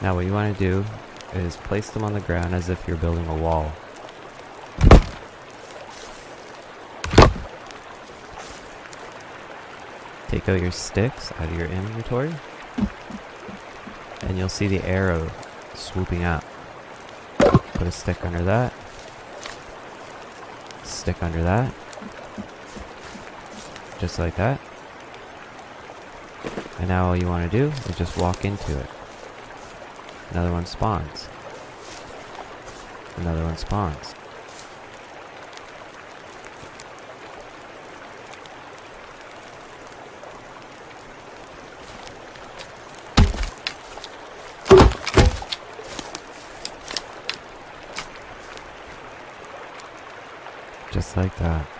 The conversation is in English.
Now what you want to do is place them on the ground as if you're building a wall. Take out your sticks out of your inventory, and you'll see the arrow swooping up. Put a stick under that, stick under that, just like that. And now all you want to do is just walk into it. Another one spawns. Another one spawns. Just like that.